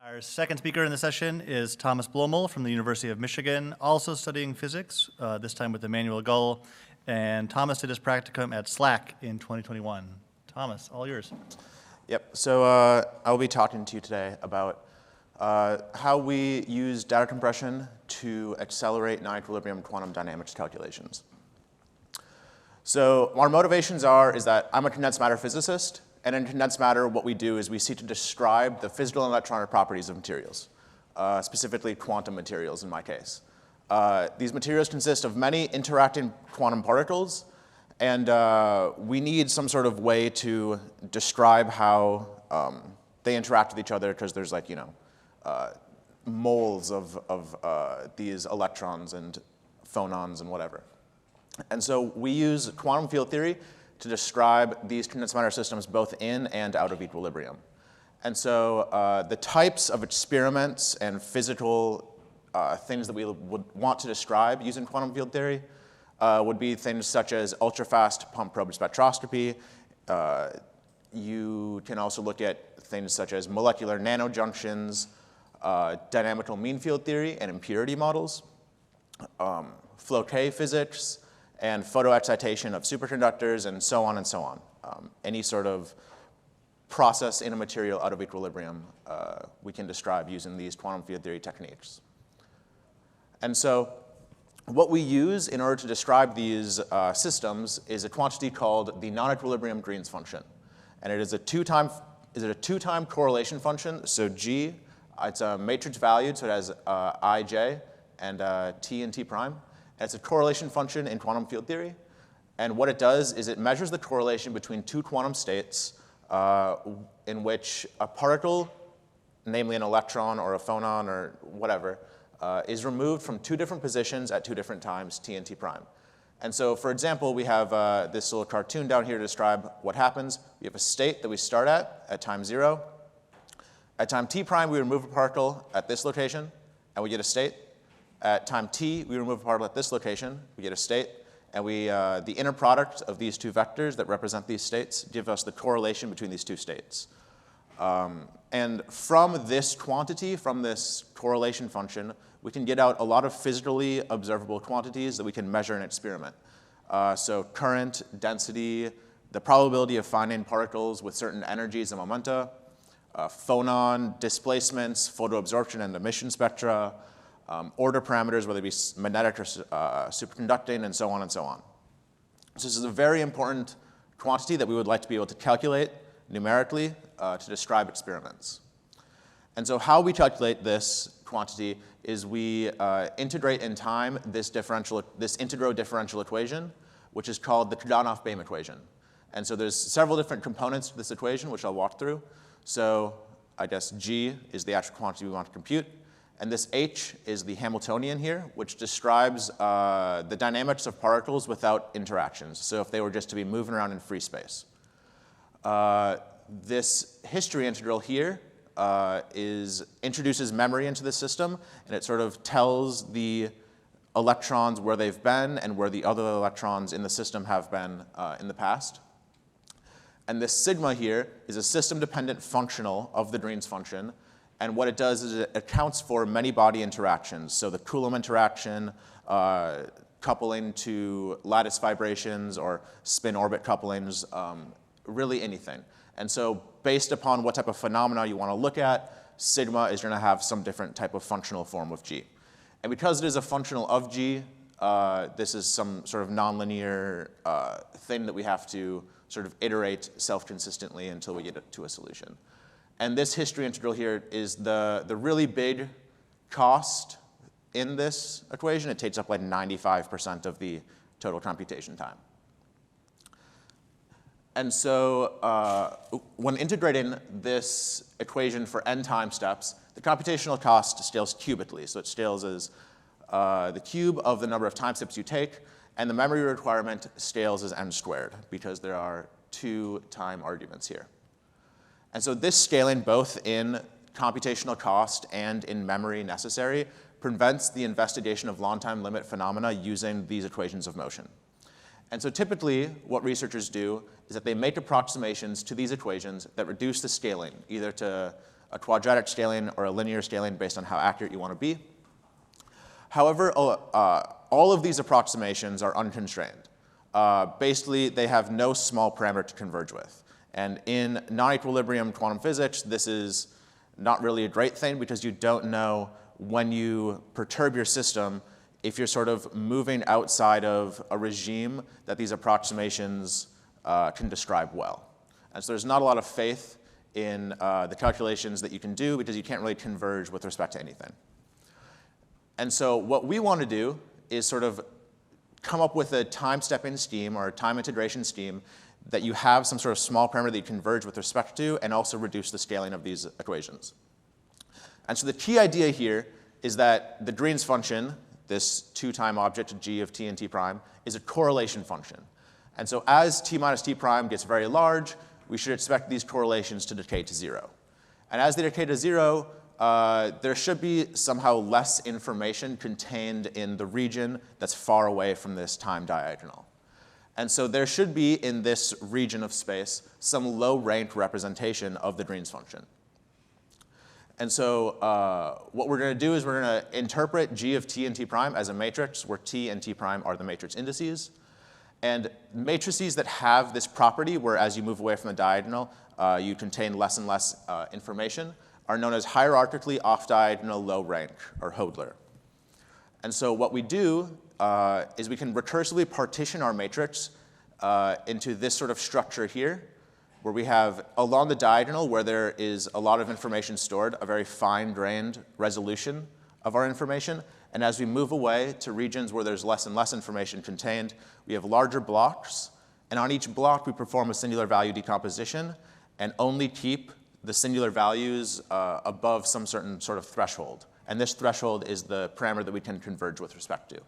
Our second speaker in the session is Thomas Blommel from the University of Michigan, also studying physics, this time with Emmanuel Gull. And Thomas did his practicum at SLAC in 2021. Thomas, all yours. Yep, so I'll be talking to you today about how we use data compression to accelerate non-equilibrium quantum dynamics calculations. So our motivations is that I'm a condensed matter physicist, and in condensed matter, what we do is we seek to describe the physical and electronic properties of materials, specifically quantum materials in my case. These materials consist of many interacting quantum particles, and we need some sort of way to describe how they interact with each other, because there's like, moles of these electrons and phonons and whatever. And so we use quantum field theory to describe these condensed matter systems both in and out of equilibrium. And so the types of experiments and physical things that we would want to describe using quantum field theory would be things such as ultrafast pump probe spectroscopy. You can also look at things such as molecular nanojunctions, dynamical mean field theory and impurity models, flow-K physics, and photoexcitation of superconductors, and so on and so on. Any sort of process in a material out of equilibrium we can describe using these quantum field theory techniques. And so what we use in order to describe these systems is a quantity called the non-equilibrium Green's function. And it is a two-time correlation function, so G, it's a matrix valued, so it has ij and t and t prime. And it's a correlation function in quantum field theory. And what it does is it measures the correlation between two quantum states in which a particle, namely an electron or a phonon or whatever, is removed from two different positions at two different times, t and t prime. And so, for example, we have this little cartoon down here to describe what happens. We have a state that we start at time 0. At time t prime, we remove a particle at this location, and we get a state. At time t, we remove a particle at this location, we get a state, and the inner product of these two vectors that represent these states give us the correlation between these two states. And from this quantity, from this correlation function, we can get out a lot of physically observable quantities that we can measure in an experiment. So current, density, the probability of finding particles with certain energies and momenta, phonon displacements, photoabsorption and emission spectra, order parameters, whether it be magnetic or superconducting, and so on and so on. So this is a very important quantity that we would like to be able to calculate numerically to describe experiments. And so how we calculate this quantity is we integrate in time this integral differential equation, which is called the Kadanoff-Boehm equation. And so there's several different components to this equation, which I'll walk through. So I guess G is the actual quantity we want to compute. And this H is the Hamiltonian here, which describes the dynamics of particles without interactions, so if they were just to be moving around in free space. This history integral here introduces memory into the system, and it sort of tells the electrons where they've been and where the other electrons in the system have been in the past. And this sigma here is a system-dependent functional of the Green's function. And what it does is it accounts for many body interactions. So the Coulomb interaction, coupling to lattice vibrations or spin-orbit couplings, really anything. And so based upon what type of phenomena you want to look at, sigma is going to have some different type of functional form of G. And because it is a functional of G, this is some sort of nonlinear thing that we have to sort of iterate self-consistently until we get to a solution. And this history integral here is the really big cost in this equation. It takes up like 95% of the total computation time. And so when integrating this equation for n time steps, the computational cost scales cubically. So it scales as the cube of the number of time steps you take, and the memory requirement scales as n squared, because there are two time arguments here. And so this scaling, both in computational cost and in memory necessary, prevents the investigation of long-time limit phenomena using these equations of motion. And so typically, what researchers do is that they make approximations to these equations that reduce the scaling, either to a quadratic scaling or a linear scaling based on how accurate you want to be. However, all of these approximations are unconstrained. Basically, they have no small parameter to converge with. And in non-equilibrium quantum physics, this is not really a great thing because you don't know when you perturb your system if you're sort of moving outside of a regime that these approximations can describe well. And so there's not a lot of faith in the calculations that you can do because you can't really converge with respect to anything. And so what we want to do is sort of come up with a time-stepping scheme or a time integration scheme that you have some sort of small parameter that you converge with respect to and also reduce the scaling of these equations. And so the key idea here is that the Green's function, this two-time object g of t and t prime, is a correlation function. And so as t minus t prime gets very large, we should expect these correlations to decay to 0. And as they decay to 0, there should be somehow less information contained in the region that's far away from this time diagonal. And so there should be, in this region of space, some low-rank representation of the Green's function. And so what we're going to do is we're going to interpret g of t and t prime as a matrix where t and t prime are the matrix indices. And matrices that have this property, where as you move away from the diagonal, you contain less and less information, are known as hierarchically off-diagonal low-rank, or Hodler. And so what we do is we can recursively partition our matrix into this sort of structure here, where we have along the diagonal, where there is a lot of information stored, a very fine-grained resolution of our information. And as we move away to regions where there's less and less information contained, we have larger blocks. And on each block, we perform a singular value decomposition and only keep the singular values above some certain sort of threshold. And this threshold is the parameter that we can converge with respect to.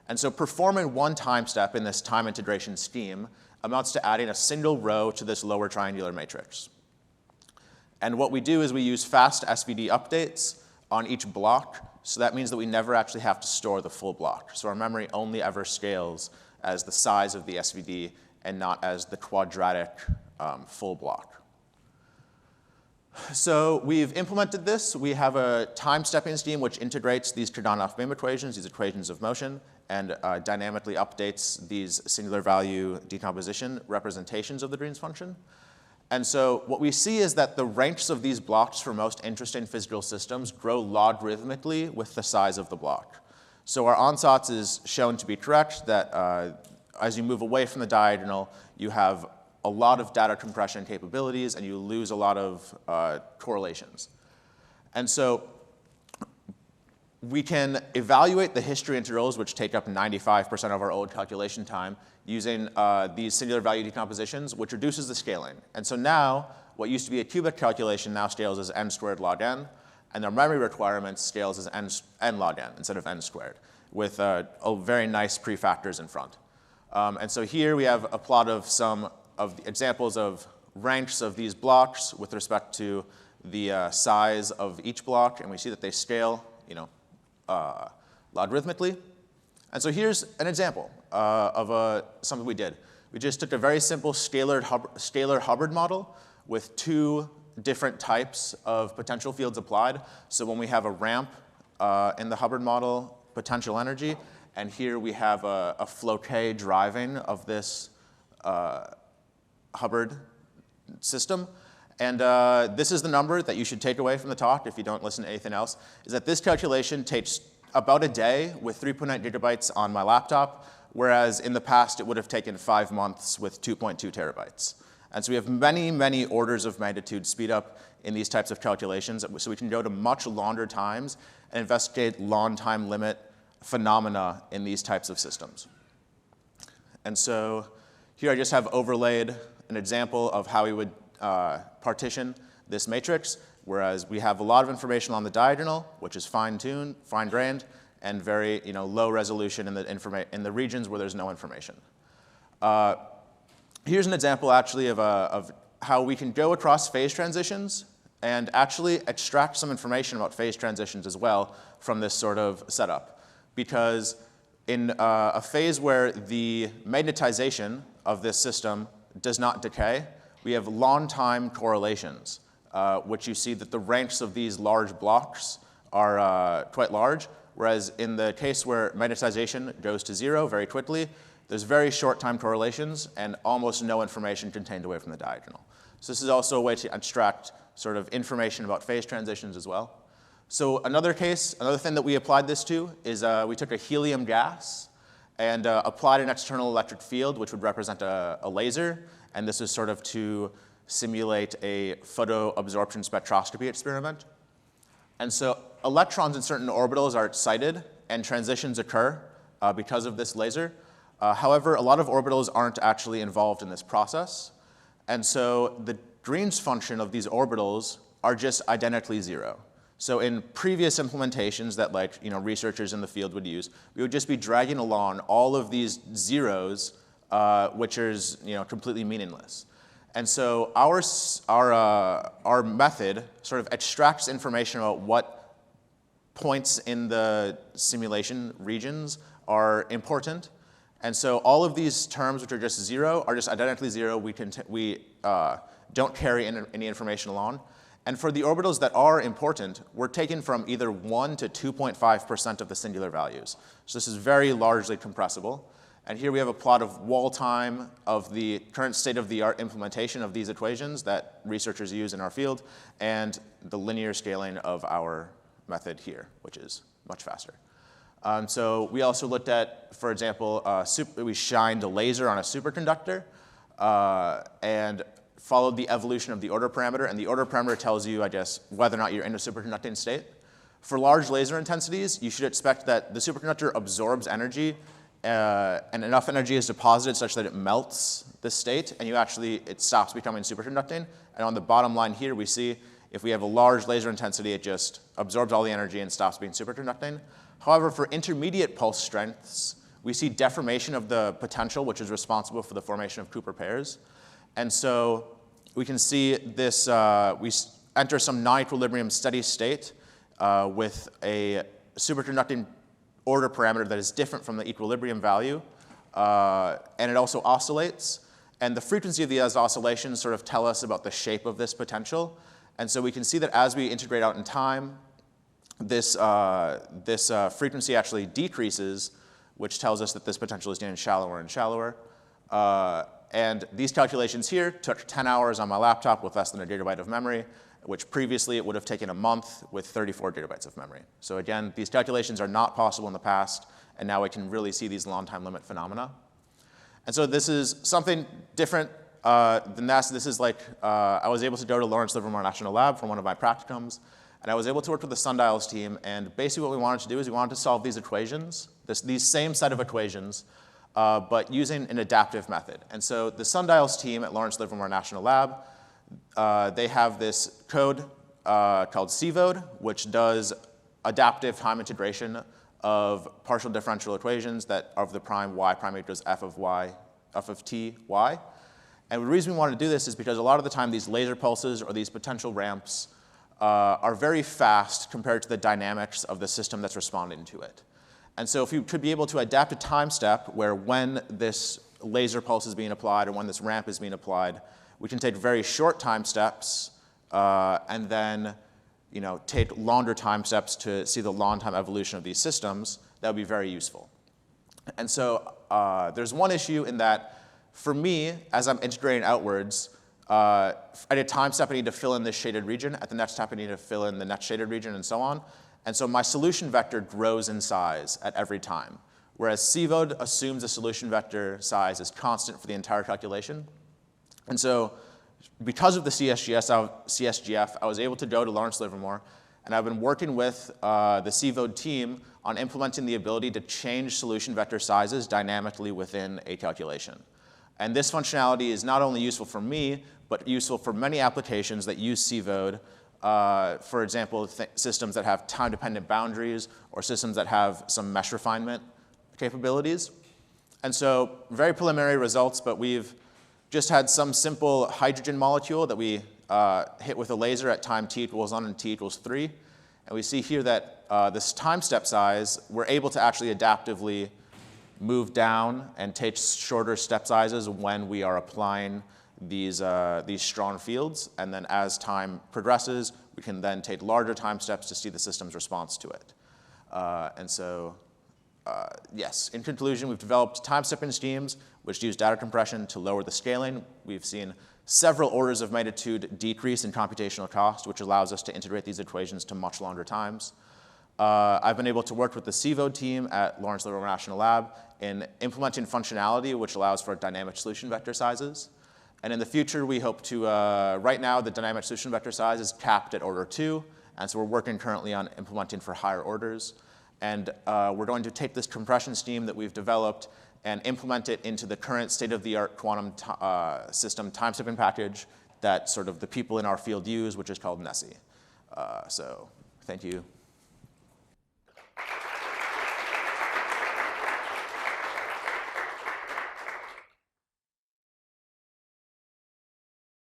And so performing one time step in this time integration scheme amounts to adding a single row to this lower triangular matrix. And what we do is we use fast SVD updates on each block. So that means that we never actually have to store the full block. So our memory only ever scales as the size of the SVD and not as the quadratic full block. So we've implemented this. We have a time-stepping scheme which integrates these Kaganoff-Beam equations, these equations of motion, and dynamically updates these singular value decomposition representations of the Green's function. And so what we see is that the ranks of these blocks for most interesting physical systems grow logarithmically with the size of the block. So our ansatz is shown to be correct, that as you move away from the diagonal, you have a lot of data compression capabilities, and you lose a lot of correlations. And so we can evaluate the history integrals, which take up 95% of our old calculation time, using these singular value decompositions, which reduces the scaling. And so now, what used to be a cubic calculation now scales as n squared log n, and our memory requirements scales as n log n instead of n squared, with very nice prefactors in front. And so here we have a plot of some of the examples of ranks of these blocks with respect to the size of each block, and we see that they scale, logarithmically. And so here's an example of something we did. We just took a very simple scalar Hubbard model with two different types of potential fields applied. So when we have a ramp in the Hubbard model, potential energy, and here we have a Floquet driving of this Hubbard system. And this is the number that you should take away from the talk if you don't listen to anything else, is that this calculation takes about a day with 3.9 gigabytes on my laptop, whereas in the past it would have taken 5 months with 2.2 terabytes. And so we have many, many orders of magnitude speed up in these types of calculations, so we can go to much longer times and investigate long time limit phenomena in these types of systems. And so here I just have overlaid an example of how we would partition this matrix, whereas we have a lot of information on the diagonal, which is fine-tuned, fine-grained, and very low resolution in the regions where there's no information. Here's an example actually of how we can go across phase transitions and actually extract some information about phase transitions as well from this sort of setup. Because in a phase where the magnetization of this system does not decay, we have long time correlations which you see that the ranks of these large blocks are quite large, whereas in the case where magnetization goes to 0 very quickly, there's very short time correlations and almost no information contained away from the diagonal. So this is also a way to abstract sort of information about phase transitions as well. So another thing that we applied this to is we took a helium gas and applied an external electric field, which would represent a laser, and this is sort of to simulate a photoabsorption spectroscopy experiment. And so electrons in certain orbitals are excited, and transitions occur because of this laser. However, a lot of orbitals aren't actually involved in this process. And so the Green's function of these orbitals are just identically 0. So in previous implementations that researchers in the field would use, we would just be dragging along all of these zeros, which is completely meaningless. And so our method sort of extracts information about what points in the simulation regions are important. And so all of these terms, which are just 0, are just identically 0. We don't carry any information along. And for the orbitals that are important, we're taken from either 1 to 2.5% of the singular values. So this is very largely compressible. And here we have a plot of wall time of the current state-of-the-art implementation of these equations that researchers use in our field, and the linear scaling of our method here, which is much faster. So we also looked at, for example, we shined a laser on a superconductor and followed the evolution of the order parameter. And the order parameter tells you, I guess, whether or not you're in a superconducting state. For large laser intensities, you should expect that the superconductor absorbs energy and enough energy is deposited such that it melts the state, and it stops becoming superconducting. And on the bottom line here, we see if we have a large laser intensity, it just absorbs all the energy and stops being superconducting. However, for intermediate pulse strengths, we see deformation of the potential, which is responsible for the formation of Cooper pairs. And so we can see this, we enter some non-equilibrium steady state with a superconducting order parameter that is different from the equilibrium value, and it also oscillates. And the frequency of these oscillations sort of tell us about the shape of this potential. And so we can see that as we integrate out in time, this frequency actually decreases, which tells us that this potential is getting shallower and shallower. And these calculations here took 10 hours on my laptop with less than a gigabyte of memory, which previously it would have taken a month with 34 gigabytes of memory. So again, these calculations are not possible in the past, and now we can really see these long time limit phenomena. And so this is something different than this. This is I was able to go to Lawrence Livermore National Lab for one of my practicums, and I was able to work with the sundials team, and basically what we wanted to do is we wanted to solve these equations, these same set of equations, but using an adaptive method. And so the sundials team at Lawrence Livermore National Lab, they have this code called CVODE, which does adaptive time integration of partial differential equations that of the prime y prime equals f of t y. And the reason we want to do this is because a lot of the time these laser pulses or these potential ramps are very fast compared to the dynamics of the system that's responding to it. And so if you could be able to adapt a time step where when this laser pulse is being applied or when this ramp is being applied, we can take very short time steps and then take longer time steps to see the long time evolution of these systems, that would be very useful. And so there's one issue in that for me, as I'm integrating outwards, at a time step I need to fill in this shaded region, at the next step I need to fill in the next shaded region and so on. And so my solution vector grows in size at every time, whereas CVODE assumes the solution vector size is constant for the entire calculation. And so because of the CSGF, I was able to go to Lawrence Livermore, and I've been working with the CVODE team on implementing the ability to change solution vector sizes dynamically within a calculation. And this functionality is not only useful for me, but useful for many applications that use CVODE. For example, systems that have time-dependent boundaries or systems that have some mesh refinement capabilities. And so very preliminary results, but we've just had some simple hydrogen molecule that we hit with a laser at time t equals 1 and t equals 3. And we see here that this time step size, we're able to actually adaptively move down and take shorter step sizes when we are applying these strong fields, and then as time progresses, we can then take larger time steps to see the system's response to it. Yes, in conclusion, we've developed time-stepping schemes which use data compression to lower the scaling. We've seen several orders of magnitude decrease in computational cost, which allows us to integrate these equations to much longer times. I've been able to work with the CVOD team at Lawrence Livermore National Lab in implementing functionality which allows for dynamic solution vector sizes. And in the future, we hope to, right now, the dynamic solution vector size is capped at order 2, and so we're working currently on implementing for higher orders. And we're going to take this compression scheme that we've developed and implement it into the current state-of-the-art quantum system time-stepping package that sort of the people in our field use, which is called NESSIE. So thank you.